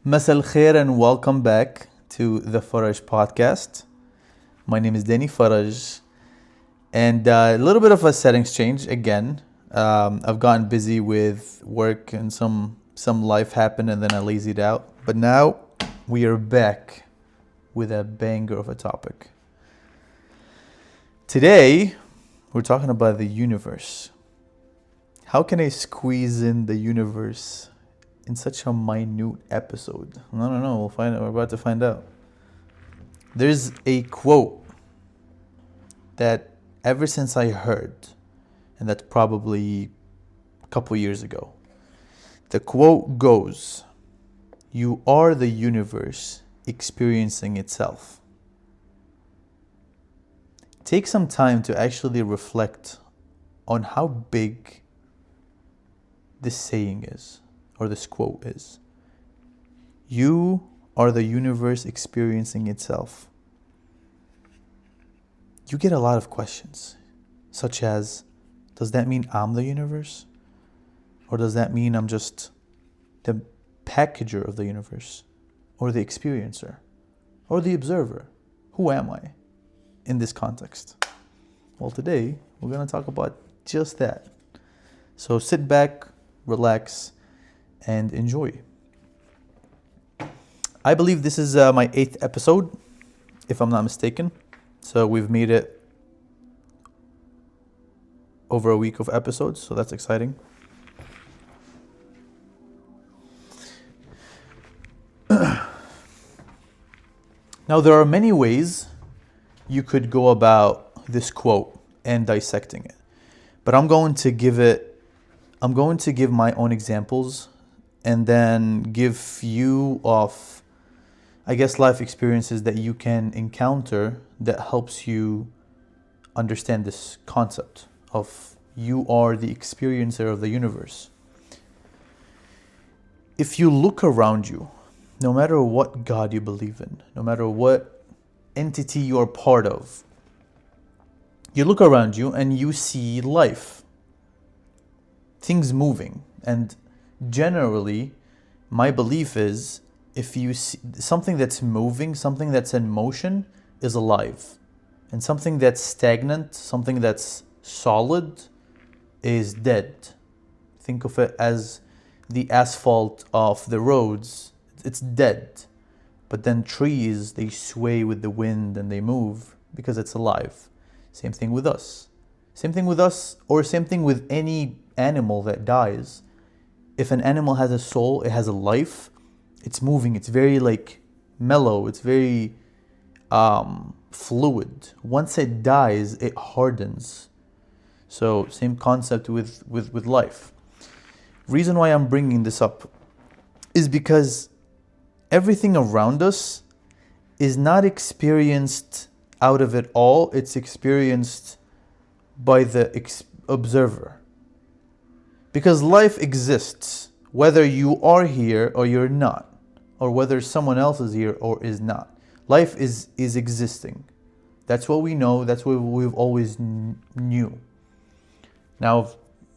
Masal khair and welcome back to the Faraj podcast. My name is Danny Faraj, and a little bit of a settings change again. I've gotten busy with work and some life happened, and then I lazied out. But now we are back with a banger of a topic. Today we're talking about the universe. How can I squeeze in the universe in such a minute episode? I don't know. We'll find out. We're about to find out. There's a quote that ever since I heard, and that's probably a couple years ago. The quote goes, "You are the universe experiencing itself." Take some time to actually reflect on how big this saying is, or this quote is. You are the universe experiencing itself. You get a lot of questions, such as, does that mean I'm the universe? Or does that mean I'm just the packager of the universe? Or the experiencer? Or the observer? Who am I in this context? Well, today we're going to talk about just that. So sit back, relax, and enjoy. I believe this is my 8th episode, if I'm not mistaken. So we've made it over a week of episodes, so that's exciting. Now, there are many ways you could go about this quote and dissecting it, but I'm going to give my own examples and then give you of, I guess, life experiences that you can encounter that helps you understand this concept of you are the experiencer of the universe. If you look around you, no matter what God you believe in, no matter what entity you are part of, you look around you and you see life, things moving. And generally, my belief is, if you see something that's moving, something that's in motion is alive. And something that's stagnant, something that's solid is dead. Think of it as the asphalt of the roads. It's dead. But then trees, they sway with the wind and they move because it's alive. Same thing with us. Same thing with us, or same thing with any animal that dies. If an animal has a soul, it has a life, it's moving, it's very mellow, it's very fluid. Once it dies, it hardens. So same concept with life. Reason why I'm bringing this up is because everything around us is not experienced out of it all, it's experienced by the observer. Because life exists, whether you are here or you're not, or whether someone else is here or is not. Life is existing. That's what we know, that's what we've always knew. Now,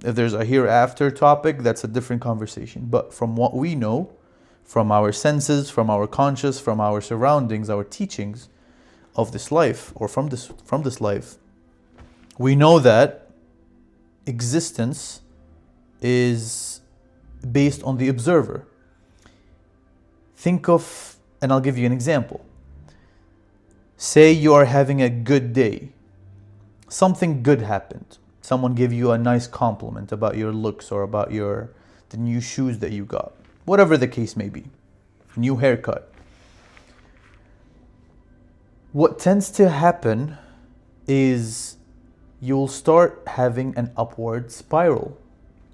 if there's a hereafter topic, that's a different conversation. But from what we know, from our senses, from our conscious, from our surroundings, our teachings of this life, or from this life, we know that existence is based on the observer. Think of, and I'll give you an example. Say you are having a good day. Something good happened. Someone gave you a nice compliment about your looks or about the new shoes that you got. Whatever the case may be. New haircut. What tends to happen is you'll start having an upward spiral.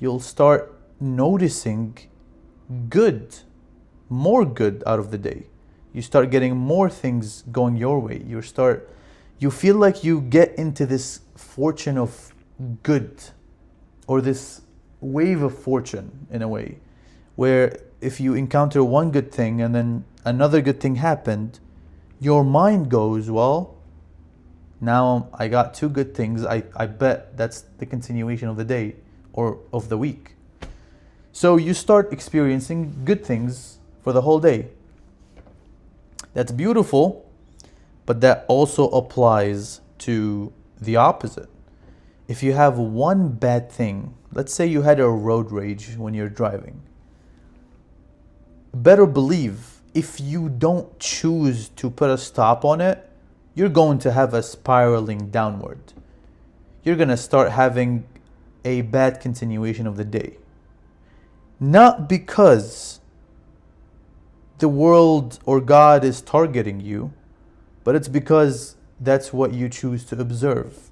You'll start noticing more good out of the day. You start getting more things going your way. You feel like you get into this fortune of good, or this wave of fortune in a way, where if you encounter one good thing and then another good thing happened, your mind goes, well, now I got 2 good things. I bet that's the continuation of the day or of the week. So you start experiencing good things for for the whole day. That's beautiful, but that also applies to the opposite. If you have one bad thing, let's say you had a road rage when you're driving, better believe if you don't choose to put a stop on it, you're going to have a spiraling downward. You're going to start having a bad continuation of the day. Not because the world or God is targeting you, but it's because that's what you choose to observe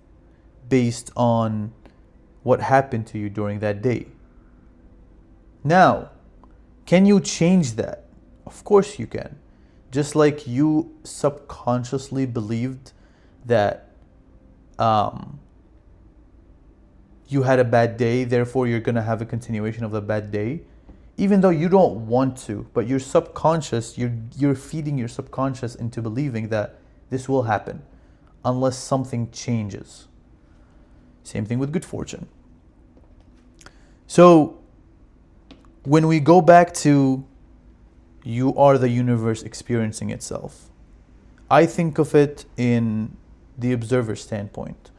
based on what happened to you during that day. Now, can you change that? Of course you can. Just like you subconsciously believed that you had a bad day, therefore you're going to have a continuation of the bad day, even though you don't want to, but your subconscious, you're feeding your subconscious into believing that this will happen unless something changes. Same thing with good fortune. So when we go back to you are the universe experiencing itself, I think of it in the observer standpoint.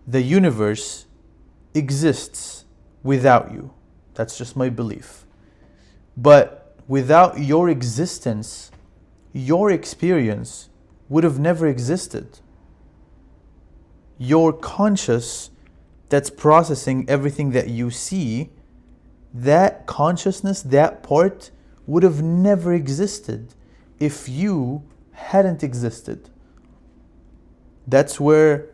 The universe exists without you. That's just my belief. But without your existence, your experience would have never existed. Your conscious that's processing everything that you see, that consciousness, that part would have never existed if you hadn't existed. That's where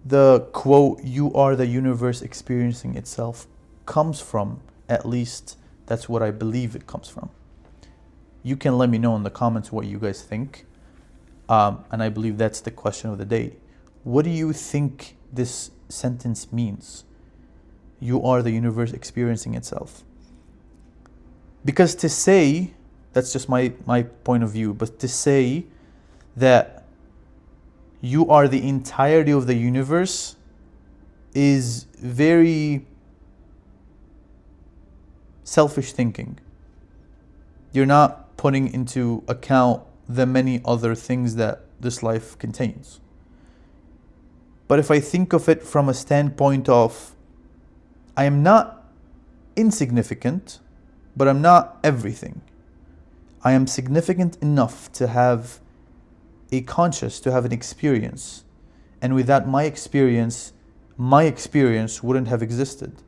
the quote, "You are the universe experiencing itself," comes from. At least that's what I believe it comes from. You can let me know in the comments what you guys think. And I believe that's the question of the day. What do you think this sentence means? You are the universe experiencing itself. Because to say, that's just my point of view, but to say that you are the entirety of the universe is very selfish thinking. You're not putting into account the many other things that this life contains. But if I think of it from a standpoint of, I am not insignificant, but I'm not everything. I am significant enough to have a conscious, to have an experience. And without my experience wouldn't have existed.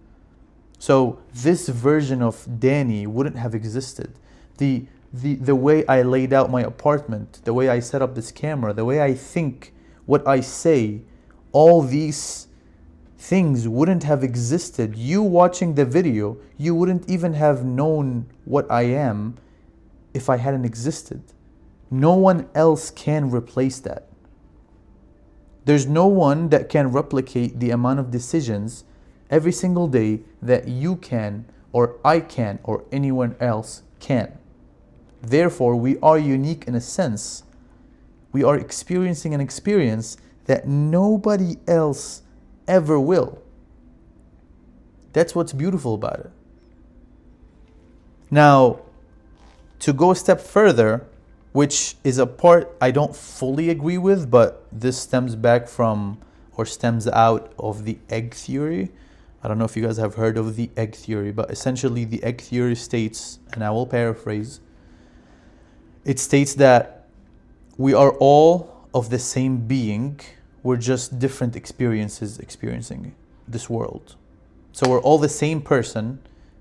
So this version of Danny wouldn't have existed. The way I laid out my apartment, the way I set up this camera, the way I think, what I say, all these things wouldn't have existed. You watching the video, you wouldn't even have known what I am if I hadn't existed. No one else can replace that. There's no one that can replicate the amount of decisions every single day that you can, or I can, or anyone else can. Therefore, we are unique in a sense. We are experiencing an experience that nobody else ever will. That's what's beautiful about it. Now, to go a step further, which is a part I don't fully agree with, but this stems back from, or stems out of the egg theory. I don't know if you guys have heard of the egg theory, but essentially the egg theory states, and I will paraphrase, it states that we are all of the same being, we're just different experiences experiencing this world. So we're all the same person,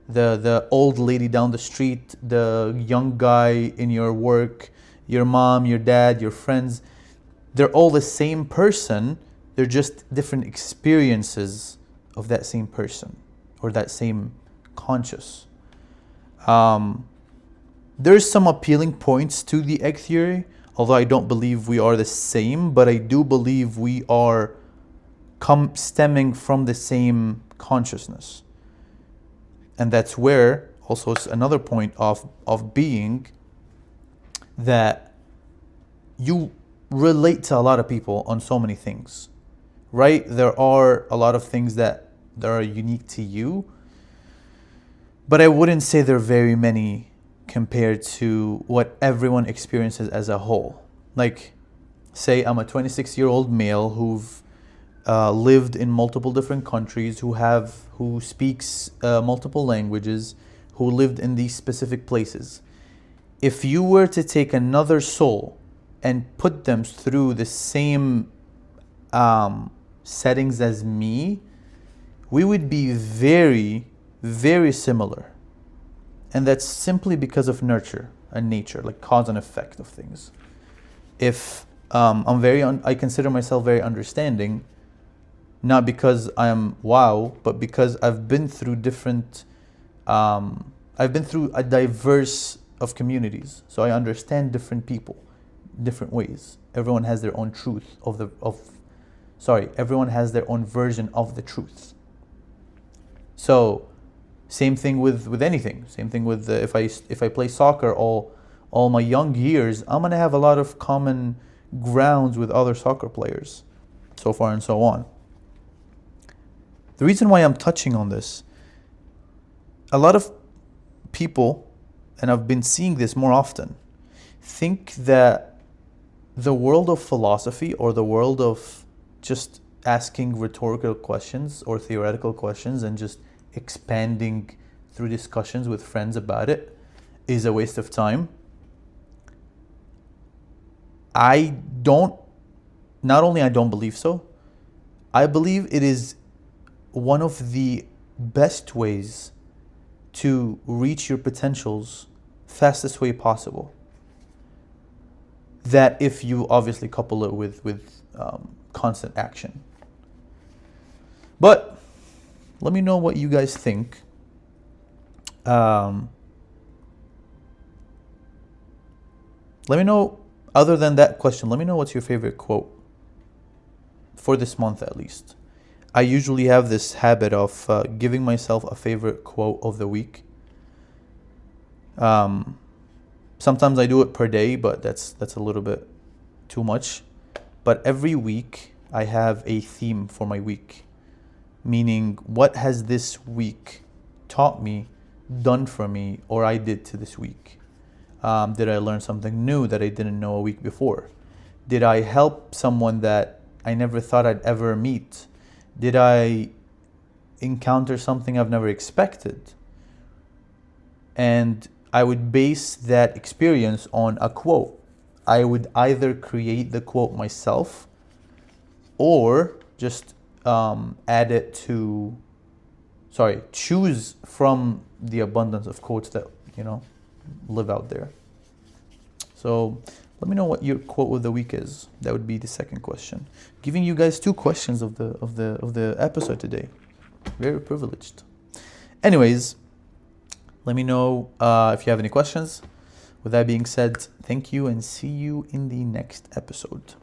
the old lady down the street, the young guy in your work, your mom, your dad, your friends, they're all the same person, they're just different experiences of that same person or that same conscious. There's some appealing points to the egg theory, although I don't believe we are the same, but I do believe we are stemming from the same consciousness. And that's where also it's another point of being, that you relate to a lot of people on so many things, right? There are a lot of things that are unique to you, but I wouldn't say there are very many compared to what everyone experiences as a whole. Like, say I'm a 26-year-old male who've lived in multiple different countries, who speaks multiple languages, who lived in these specific places. If you were to take another soul and put them through the same settings as me, we would be very, very similar. And that's simply because of nurture and nature, like cause and effect of things. If I consider myself very understanding, not because I'm wow, but because I've been through a diverse of communities, so I understand different people, different ways. Everyone has their own truth everyone has their own version of the truth. So, same thing with anything. Same thing with if I play soccer all my young years, I'm gonna have a lot of common grounds with other soccer players, so far and so on. The reason why I'm touching on this, a lot of people, and I've been seeing this more often, think that the world of philosophy, or the world of just asking rhetorical questions or theoretical questions and just expanding through discussions with friends about it, is a waste of time. Not only I don't believe so, I believe it is one of the best ways to reach your potentials fastest way possible. That if you obviously couple it with constant action. But let me know what you guys think. Let me know, other than that question, let me know what's your favorite quote for this month at least. I usually have this habit of giving myself a favorite quote of the week. Sometimes I do it per day, but that's a little bit too much. But every week I have a theme for my week. Meaning, what has this week taught me, done for me, or I did to this week? Did I learn something new that I didn't know a week before? Did I help someone that I never thought I'd ever meet? Did I encounter something I've never expected? And I would base that experience on a quote. I would either create the quote myself or just choose from the abundance of quotes that, live out there. So let me know what your quote of the week is. That would be the second question. Giving you guys 2 questions of the episode today. Very privileged. Anyways, let me know if you have any questions. With that being said, thank you and see you in the next episode.